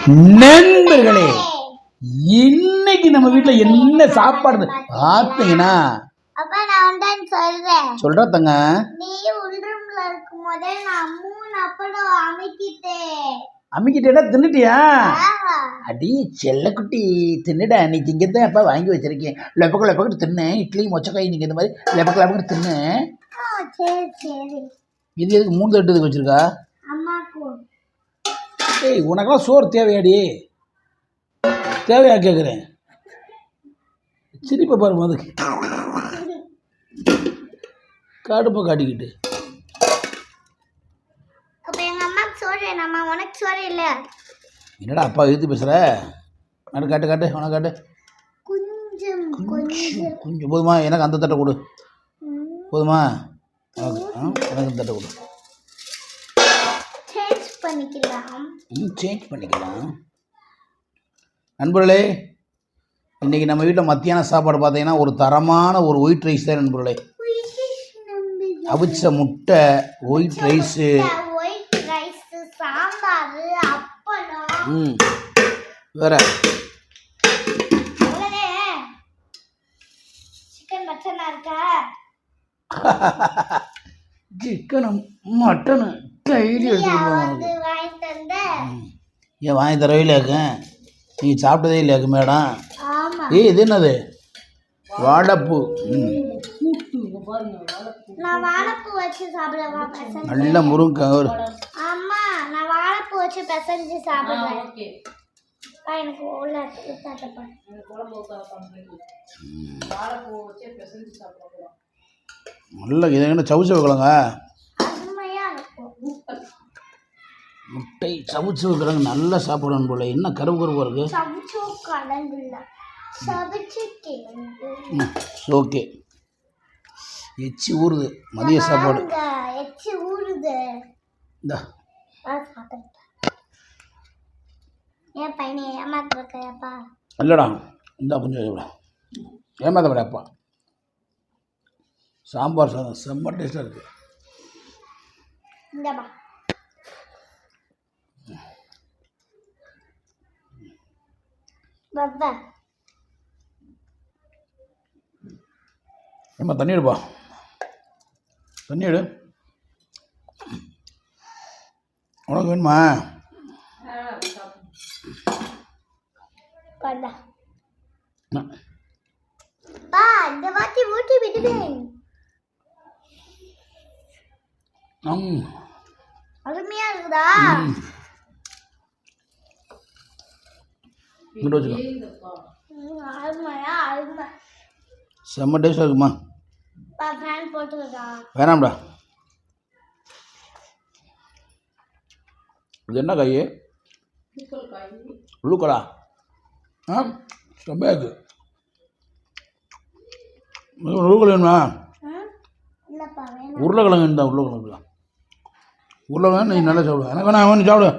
நண்பர்களே, இன்னைக்கு நம்ம வீட்டுல என்ன சாப்பாடு பார்த்தீங்கன்னா சொல்ற தங்க, நீ உள்ரூம்ல இருக்கும்போதே நான் 3 அப்பளம் அம்மிக்கிட்டே தின்னுட்டியா? அடி செல்லக்குட்டி தின்னுடா. நீ திங்கத்தான் அப்பா வாங்கி வச்சிருக்கேன். லெப்பக்கு லெப்பக்கு தின்னு. இட்லி மொச்சக்காய் நீங்க இந்த மாதிரி லெப்பக்கு லெப்பக்கு தின்னு. இது எதுக்கு 3 தட்டு இதுக்கு வச்சிருக்கா? ஏய், உனக்கெல்லாம் சோறு தேவையாடி? தேவையா கேட்குறேன். சிரிப்பை பாருங்க, அதுக்கு கடுப்பை காட்டிக்கிட்டு. என்னடா அப்பா எழுத்து பேசுற? காட்டு காட்டு உனக்கு காட்டு. கொஞ்சம் போதுமா? எனக்கு அந்த தட்டை கொடு. போதுமா? எனக்கு அந்த தட்டை கொடு. சேஞ்ச் பண்ணிக்கலாம். நண்பர்களே, இன்றைக்கி நம்ம வீட்டில் மத்தியான சாப்பாடு பார்த்தீங்கன்னா ஒரு தரமான ஒரு ஒயிட் ரைஸ் தான் நண்பர்களே. அவிச்ச முட்டை, ஒயிட் ரைஸு, வேற சிக்கனு மட்டனு டெய்லி எடுத்துக்கிட்டு ஏன் வாங்கி தரவே இல்லையாக்க? நீ சாப்பிட்டதே இல்லையாக்கு மேடம்? ஏய், இது என்னது? வாழைப்பூ. நல்ல முருங்கை. நல்ல இதை சவுச்சு வைக்கலாங்க. முட்டை சவுச்சு வைக்கிறாங்க. நல்லா சாப்பிடணும் போல. என்ன கருவு கருவாக இருக்கு. ஓகே, எச்சி ஊறுது. மதிய சாப்பாடு இல்லடா. இந்த கொஞ்சம் ஏமாத்தப்படாப்பா. சாம்பார் சாதம் செம்ம டேஸ்டாக இருக்கு. ஏம்மா தண்ணி எடுப்பா. தண்ணி எடு. உனக்கு வேணுமா? அருமையா இருக்குதா? செம்ம டேஸ்டாக இருக்குமா? வேணாம்டா. இது என்ன காய்? உள்ளுக்கடா. செம்மையா இருக்கு. உருளைக்கிழங்கு வேணுமா? உருளைக்கிழங்கு இருந்தா உருளைக்கிழங்கு. உருளைக்கிழங்கு நீ நல்லா சாப்பிடு. எனக்கு வேணா அவன் சாப்பிடு.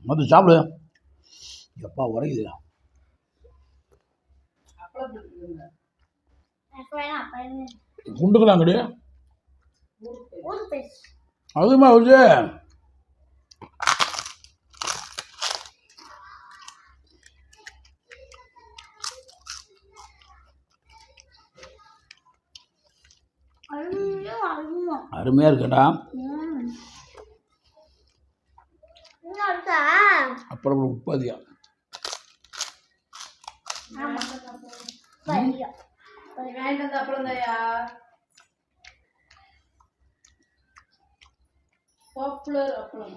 மொத்தம் சாப்பிடு. எப்பா உரைக்குது. குண்டுக்கலாம் கிடையாது. அதுமா வச்சு அருமையா இருக்கடா. அப்புறம் உப்பு அதிகம். பாப்புலர் அப்பளம்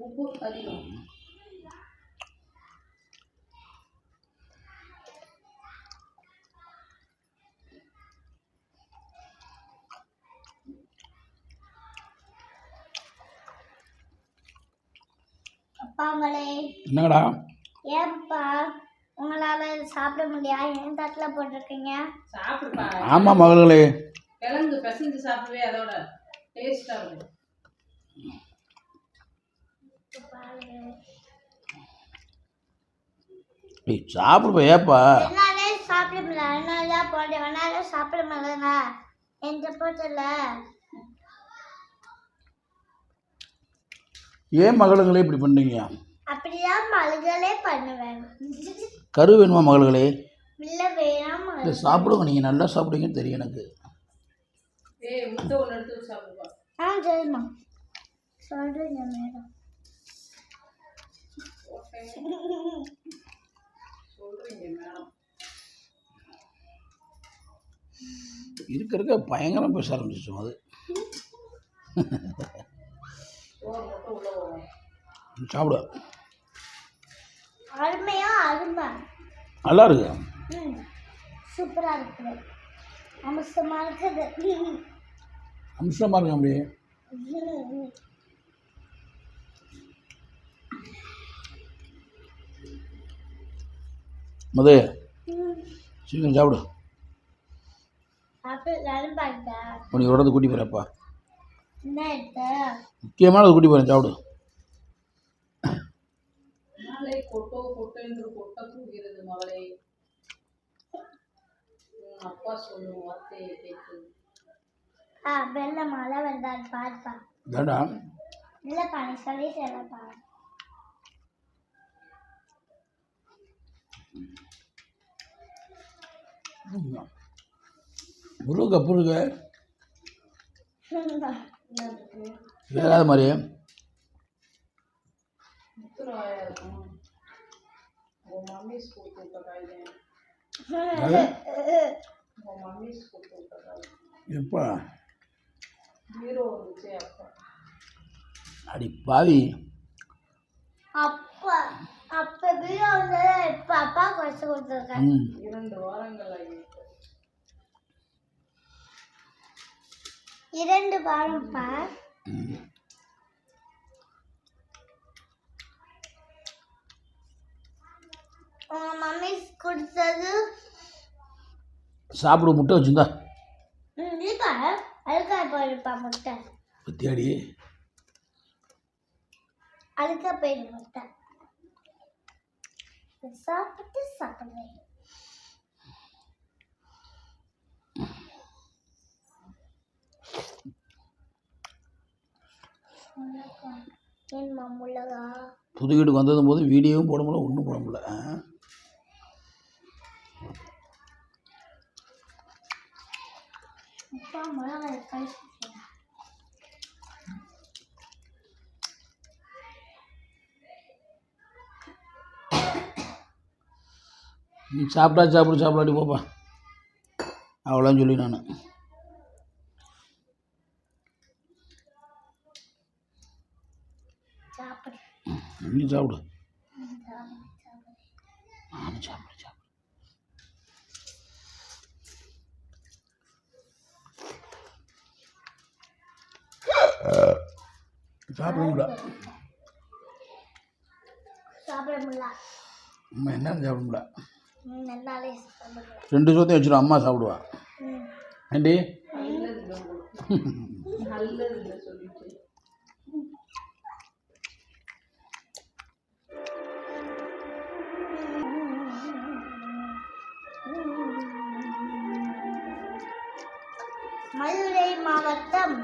உப்பு அதிகம். என்னடா? ஏப்பா உங்களால சாப்பிட முடியாது? என் தட்டுல போட்டிருக்கீங்க. சாப்பிடுப்பா. ஆமா மகளே, கிழங்கு பிசைஞ்சு சாப்பிடுவே, அதோட டேஸ்டா இருக்கும். டேய் சாப்பிடுப்பா ஏப்பா என்னாலே சாப்பிட முடியல அதனாலதான் போட்டேன் வேணால சாப்பிட முடியலங்க எந்த போட்டல ஏன் மகளுங்களே இப்படி பண்ணுறீங்க? அப்படிதான் மல்களே பண்ணுவேன் கரு வேணுமா மகள்களே? இல்ல வேணாம் இல்லை சாப்பிடுங்க, நீங்கள் நல்லா சாப்பிடுங்கன்னு தெரியும் எனக்கு. ஏய் முட்டை ஒன்று எடுத்து சாப்பிடுவா. சரிம்மா சொல்றீங்க மேடம் சொல்றீங்க மேடம். இருக்க பயங்கரம் பேச ஆரம்பிச்சிச்சோம் அது. சோறு மட்டும் உள்ள போகும். சாப்பிடு, அருமையா அருமை நல்லா இருக்கு. சூப்பரா இருக்குது அம்சமா இருக்குது அம்சமாக இருக்கு அப்படியே. மது சீக்கிரம் சாப்பிடு. சாப்பிடலான்னு பார்த்தேன் உனக்கு ஒரு இடத்துக்கு கூட்டி போகிறப்பா, என்ன எடுத்த முக்கியமானது கூட்டி போகிறேன் சாப்பிடு. நாளை கொட்டோ கொட்டென்று கொட்ட போகிறது மகளே. உன் அப்பா சொல்லும் வார்த்தையை கேட்டு. வெள்ள மழை வந்தால் பார்ப்பா ஏண்டா இல்லப்பா நீ சொல்லிட்டு இல்லப்பா முருகை புருக வேகாத மாதிரி முத்துராயா இருக்கும். உன் மம்மி ஸ்கூல் கூப்பிட்டாங்க. உன் மம்மி ஸ்கூல் கூப்பிட்டாங்க. எப்பா ஹீரோ வந்துச்சு அப்பா. அடி பாவி, அப்பா அப்பவே வந்து இப்ப அப்பா குறைச்சு கொடுத்துருக்கேன் 2 வாரங்கள் ஆகிவிட்டது. 2 வாரம்ப்பா உங்க மம்மி கொடுத்தது சாப்பிடு. முட்டை வச்சுருந்தா இல்லப்பா அழுக்கா போயிருப்பா முட்டை பத்தியாடி. அழுக்கா போயிடு முட்டை சாப்பிட்டு சாப்பிடுவேன் என் மாமுள்ளகா புது வீட்டுக்கு வந்ததும் போது வீடியோவும் போட முடியல, ஒன்றும் போட முடியல. அப்பா மிளகா கை நீ சாப்பிட்டா சாப்பிடாட்டி போப்பா, அவ்வளோன்னு சொல்லி நான். சாப்பிடு நீ சாப்பிடு, நானும் சாப்பிடு. சாப்பிட முடியல, சாப்பிட முடியல அம்மா என்னன்னு சாப்பிட முடியல. நல்லாலே சாப்பிட முடியல 2 சோத்தையும் வச்சிடும், அம்மா சாப்பிடுவா. ஏண்டி நல்லது இல்லை சொல்லிட்டு. மதுரை மாவட்டம்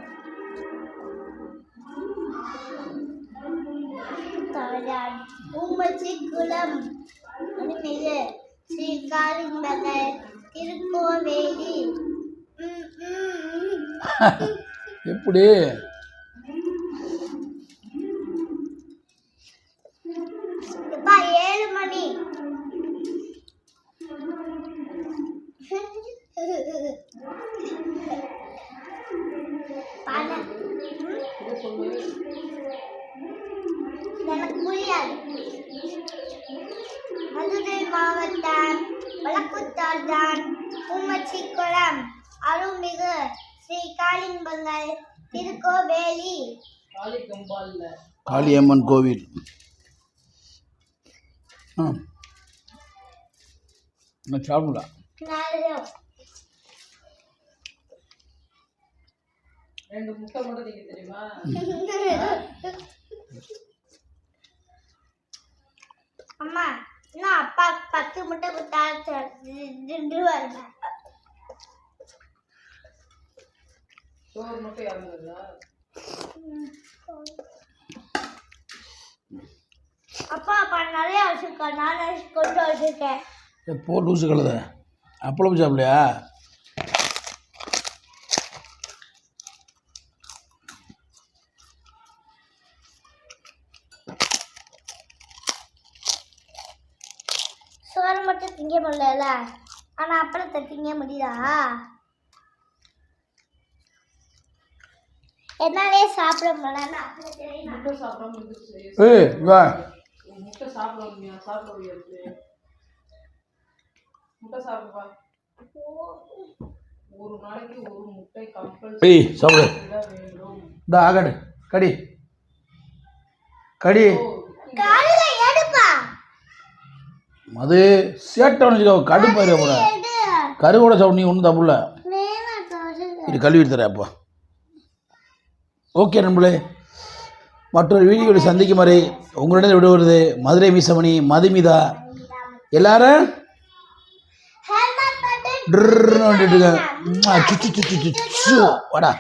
ஊமச்சிக்குளம் அருள்மிகு ஸ்ரீ காளிங்கர் திருக்கோவேலி எப்படி இப்பா 7 மணி எனக்கு புரியாது மதுரை மாவட்டம் வழக்குத்தார்தான் ஊமச்சிக்குளம் அருள்மிகு ஸ்ரீ காளிங்கர் திருக்கோவேலி காளியம்மன் கோவில். நான் சாப்பிடல. நல்லது 2 முட்டை மட்டும் நீங்க தெரியுமா? அம்மா நான் அப்பா 10 முட்டை கொடுத்தா திண்டு வருவேன். சோறு மட்டும் இறங்குதா? அப்பா நிறைய வச்சிருக்கேன். நான் கொண்டு வச்சிருக்கேன். எப்போ லூசு கழுத அப்பளம் சாப்பிடலையா? சோறு மட்டும் திங்க முடியல, ஆனா அப்பளத்தை திங்க முடியுதா? என்னாலே சாப்பிட முடியல. முட்டை சாப்பிடாம இருந்துச்சு. ஏய் வா முட்டை சாப்பிட சாப்பிட முடியாது. முட்டை சாப்பிடுவா. ஒரு நாளைக்கு ஒரு முட்டை கம்பல்சரி ஏய் சாப்பிடு. வேண்டும். இந்த ஆகடு கடி கடி. காலையில எடுப்பா. அது சேட்டை வச்சுக்கோ கடுப்பாரு. அப்புறம் கருவோட சாப்பிட நீ ஒன்றும் தப்பு இல்லை. இது கழுவி தரேன் அப்போ. ஓகே நண்பர்களே, மற்றொரு வீடியோவில் சந்திக்கும் வரை உங்களிடம் விடுவது மதுரை மீசமணி மதுமிதா. எல்லாரும் ஹெல்மெட் போட்டு ட்ருன்னு வந்துட்டு இருக்காங்க. வாடா.